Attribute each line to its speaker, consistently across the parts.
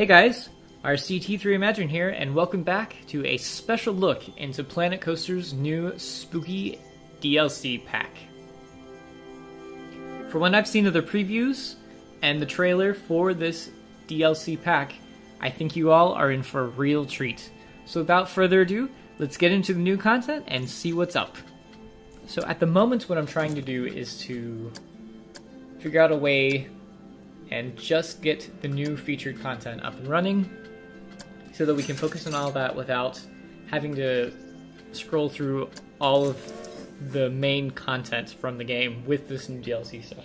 Speaker 1: Hey guys, RCT3 Imagine here, and welcome back to a special look into Planet Coaster's new spooky DLC pack. For what I've seen of the previews and the trailer for this DLC pack, I think you all are in for a real treat. So without further ado, let's get into the new content and see what's up. So at the moment, what I'm trying to do is to figure out a way and just get the new featured content up and running so that we can focus on all that without having to scroll through all of the main content from the game with this new DLC stuff.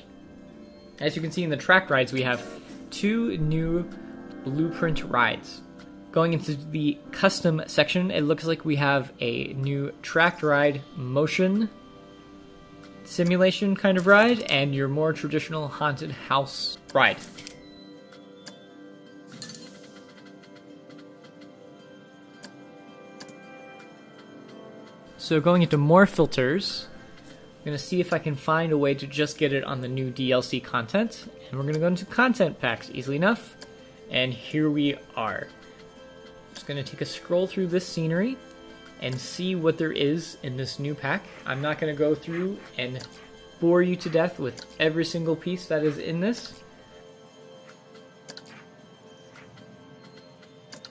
Speaker 1: As you can see in the track rides, we have 2 new blueprint rides. Going into the custom section, it looks like we have a new tracked ride motion simulation kind of ride and your more traditional haunted house ride. So going into more filters, I'm going to see if I can find a way to just get it on the new DLC content. And we're going to go into content packs easily enough. And here we are. Just going to take a scroll through this scenery and see what there is in this new pack. I'm not going to go through and bore you to death with every single piece that is in this.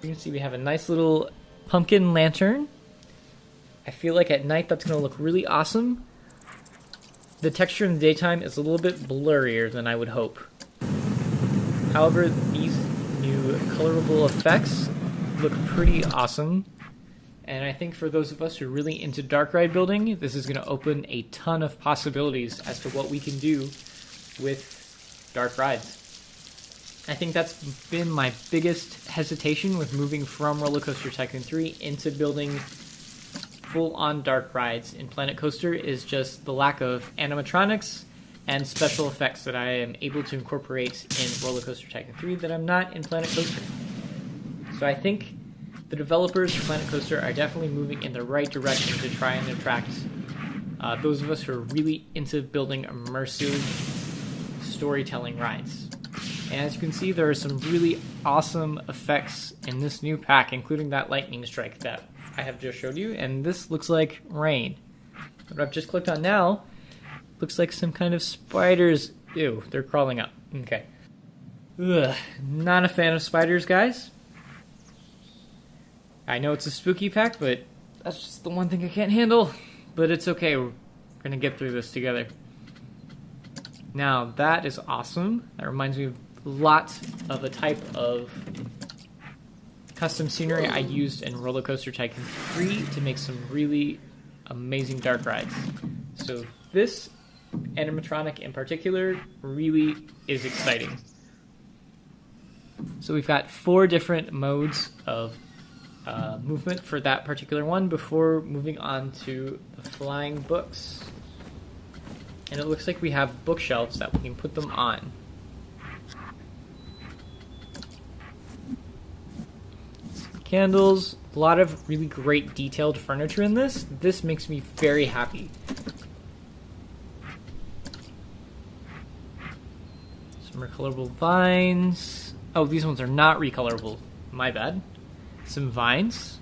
Speaker 1: You can see we have a nice little pumpkin lantern. I feel like at night that's going to look really awesome. The texture in the daytime is a little bit blurrier than I would hope. However, these new colorable effects look pretty awesome. And I think for those of us who are really into dark ride building, this is going to open a ton of possibilities as to what we can do with dark rides. I think that's been my biggest hesitation with moving from Roller Coaster Tycoon 3 into building full-on dark rides in Planet Coaster is just the lack of animatronics and special effects that I am able to incorporate in Roller Coaster Tycoon 3 that I'm not in Planet Coaster. So I think the developers for Planet Coaster are definitely moving in the right direction to try and attract those of us who are really into building immersive storytelling rides. And as you can see, there are some really awesome effects in this new pack, including that lightning strike that I have just showed you, and this looks like rain. What I've just clicked on now looks like some kind of spiders. Ew, they're crawling up. Okay. Ugh, not a fan of spiders, guys. I know it's a spooky pack, but that's just the one thing I can't handle. But it's okay, we're gonna get through this together. Now, that is awesome. That reminds me of a lot of the type of custom scenery I used in Roller Coaster Tycoon 3 to make some really amazing dark rides. So this animatronic in particular really is exciting. So we've got 4 different modes of movement for that particular one before moving on to the flying books. And it looks like we have bookshelves that we can put them on. Candles, a lot of really great detailed furniture in this. This makes me very happy. Some recolorable vines. Oh, these ones are not recolorable. My bad. Some vines.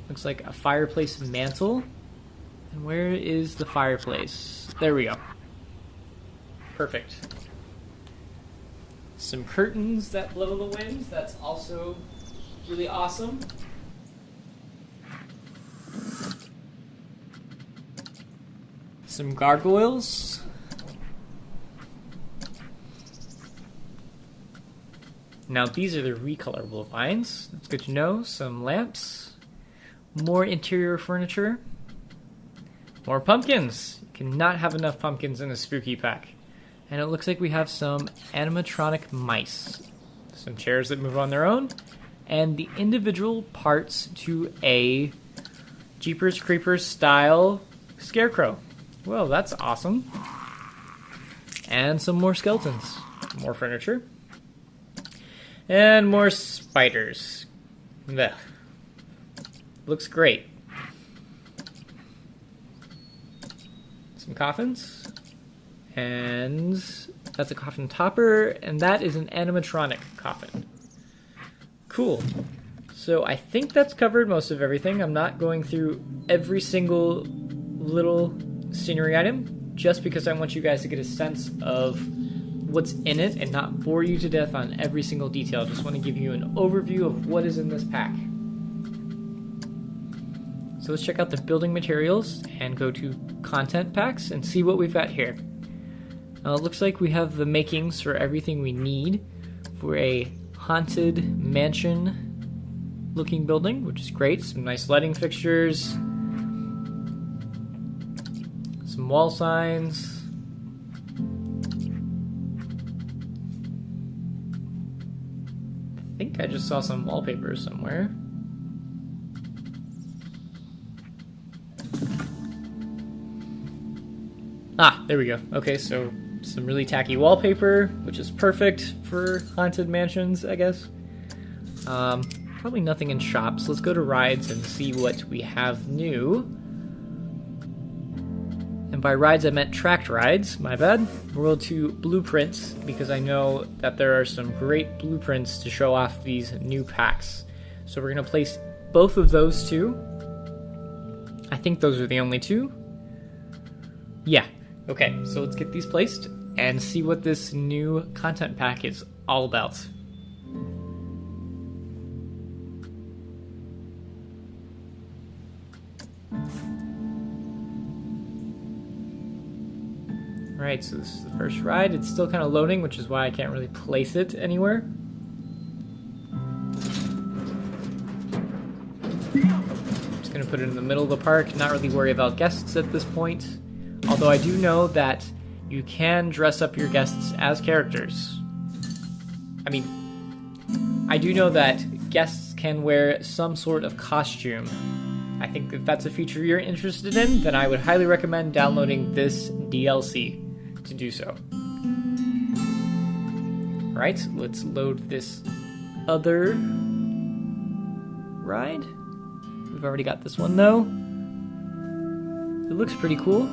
Speaker 1: Looks like a fireplace mantle. And where is the fireplace? There we go. Perfect. Some curtains that blow the wind. That's also really awesome. Some gargoyles. Now these are the recolorable vines. That's good to know. Some lamps. More interior furniture. More pumpkins. You cannot have enough pumpkins in a spooky pack. And it looks like we have some animatronic mice. Some chairs that move on their own. And the individual parts to a Jeepers Creepers style scarecrow. Well, that's awesome. And some more skeletons. More furniture. And more spiders. Ugh. Looks great. Some coffins. And that's a coffin topper, and that is an animatronic coffin. Cool. So I think that's covered most of everything. I'm not going through every single little scenery item, just because I want you guys to get a sense of what's in it and not bore you to death on every single detail. Just want to give you an overview of what is in this pack. So let's check out the building materials and go to content packs and see what we've got here. It looks like we have the makings for everything we need for a haunted mansion looking building, which is great. Some nice lighting fixtures, some wall signs, I think I just saw some wallpaper somewhere. Ah, there we go. Okay, so some really tacky wallpaper, which is perfect for haunted mansions, I guess. Probably nothing in shops. Let's go to rides and see what we have new. And by rides, I meant tracked rides. My bad. We'll go to blueprints, because I know that there are some great blueprints to show off these new packs. So we're going to place both of those two. I think those are the only two. Yeah. Okay, so let's get these placed and see what this new content pack is all about. Alright, so this is the first ride. It's still kind of loading, which is why I can't really place it anywhere. Just going to put it in the middle of the park, not really worry about guests at this point. Although I do know that you can dress up your guests as characters. I mean, I do know that guests can wear some sort of costume. I think if that's a feature you're interested in, then I would highly recommend downloading this DLC to do so. Alright, let's load this other ride. We've already got this one though. It looks pretty cool.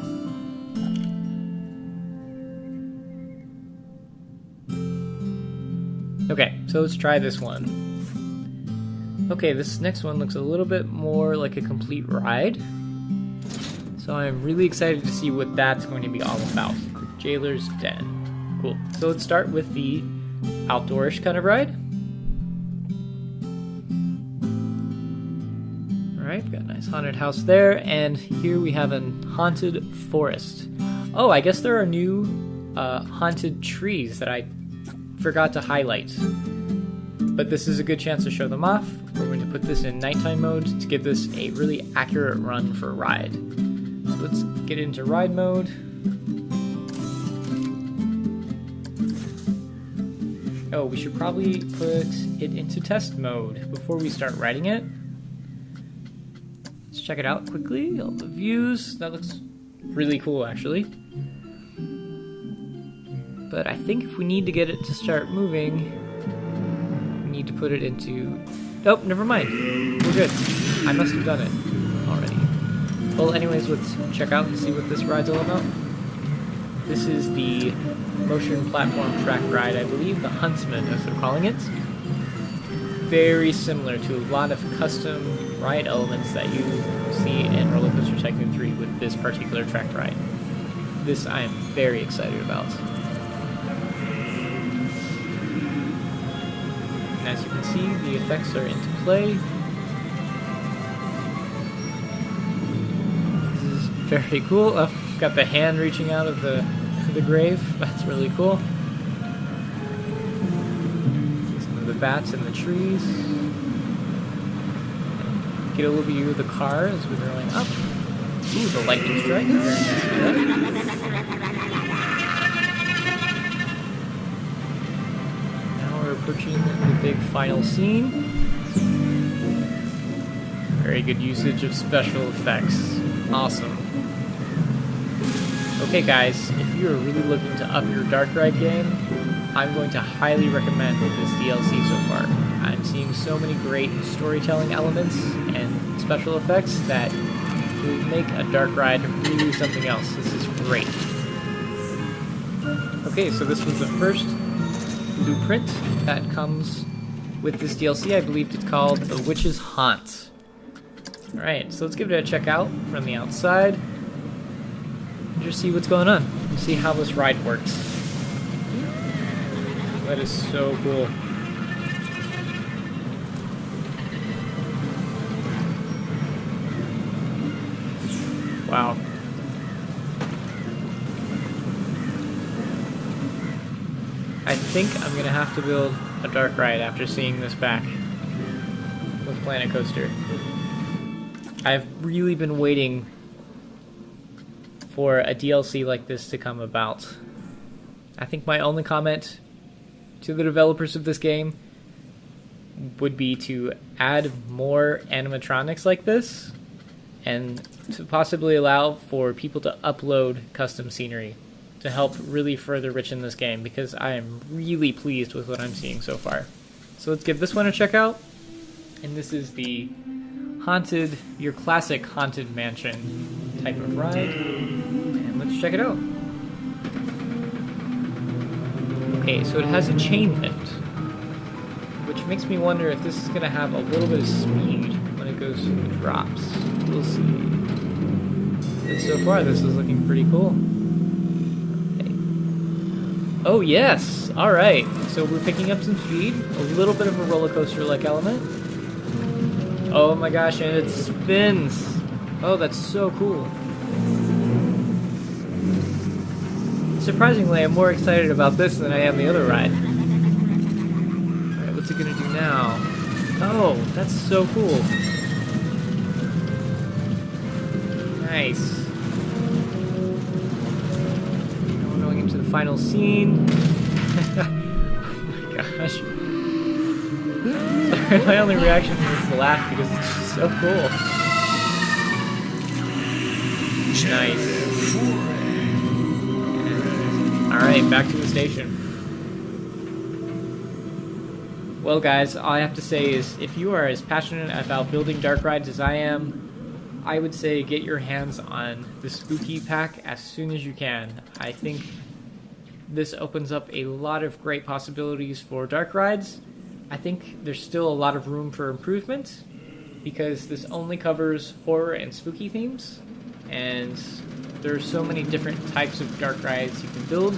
Speaker 1: Okay, so let's try this one. Okay, this next one looks a little bit more like a complete ride. So I'm really excited to see what that's going to be all about. The Jailer's Den. Cool. So let's start with the outdoorish kind of ride. Alright, we've got a nice haunted house there, and here we have a haunted forest. Oh, I guess there are new haunted trees that I forgot to highlight. But this is a good chance to show them off. We're going to put this in nighttime mode to give this a really accurate run for ride. So let's get into ride mode. Oh, we should probably put it into test mode before we start riding it. Let's check it out quickly. All the views. That looks really cool, actually. But I think if we need to get it to start moving, we need to put it into... Nope, never mind. We're good. I must have done it already. Well, anyways, let's check out and see what this ride's all about. This is the motion platform track ride, I believe, the Huntsman, as they're calling it. Very similar to a lot of custom ride elements that you see in Roller Coaster Tycoon 3 with this particular track ride. This I am very excited about. And as you can see, the effects are into play. This is very cool. Oh, got the hand reaching out of the grave. That's really cool. Some of the bats in the trees. Get a little view of the car as we're rolling up. Ooh, the lightning strike. Very nice to see that. Approaching the big final scene. Very good usage of special effects. Awesome. Okay guys, if you're really looking to up your dark ride game, I'm going to highly recommend this DLC so far. I'm seeing so many great storytelling elements and special effects that will make a dark ride really something else. This is great. Okay, so this was the first blueprint that comes with this DLC. I believe it's called The Witch's Haunt. Alright, so let's give it a check out from the outside. And just see what's going on. And see how this ride works. That is so cool. Wow. I think I'm gonna have to build a dark ride after seeing this back with Planet Coaster. I've really been waiting for a DLC like this to come about. I think my only comment to the developers of this game would be to add more animatronics like this and to possibly allow for people to upload custom scenery to help really further richen this game, because I am really pleased with what I'm seeing so far. So let's give this one a check out. And this is the haunted, your classic haunted mansion type of ride. And let's check it out. Okay, so it has a chain lift, which makes me wonder if this is going to have a little bit of speed when it goes through the drops. We'll see. But so far, this is looking pretty cool. Oh yes! Alright, so we're picking up some speed, a little bit of a roller coaster-like element. Oh my gosh, and it spins! Oh, that's so cool. Surprisingly, I'm more excited about this than I am the other ride. Alright, what's it gonna do now? Oh, that's so cool. Nice. To the final scene. Oh my gosh. Sorry, my only reaction was to laugh because it's just so cool. Nice. Alright, back to the station. Well guys, all I have to say is if you are as passionate about building dark rides as I am, I would say get your hands on the Spooky Pack as soon as you can. I think this opens up a lot of great possibilities for dark rides. I think there's still a lot of room for improvement because this only covers horror and spooky themes, and there's so many different types of dark rides you can build,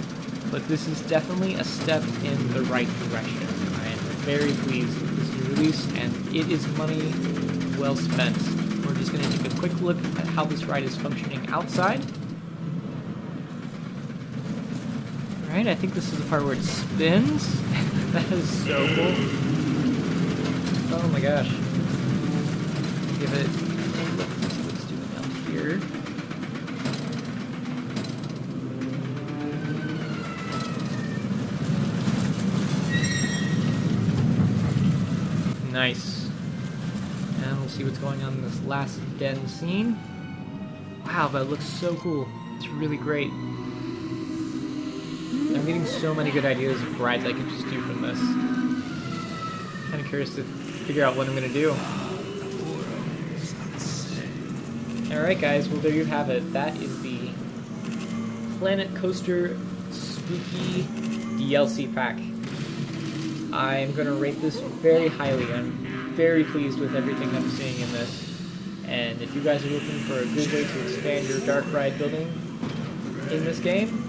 Speaker 1: but this is definitely a step in the right direction. I am very pleased with this new release, and it is money well spent. We're just going to take a quick look at how this ride is functioning outside. Alright, I think this is the part where it spins. That is so cool. Oh my gosh. Give it a look. Let's do it down here. Nice. And we'll see what's going on in this last den scene. Wow, that looks so cool. It's really great. I'm getting so many good ideas of rides I could just do from this. I'm kind of curious to figure out what I'm going to do. Alright guys, well there you have it. That is the Planet Coaster Spooky DLC pack. I'm going to rate this very highly. I'm very pleased with everything I'm seeing in this. And if you guys are looking for a good way to expand your dark ride building in this game,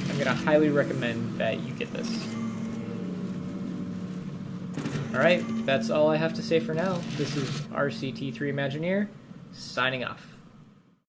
Speaker 1: I'm going to highly recommend that you get this. Alright, that's all I have to say for now. This is RCT3 Imagineer, signing off.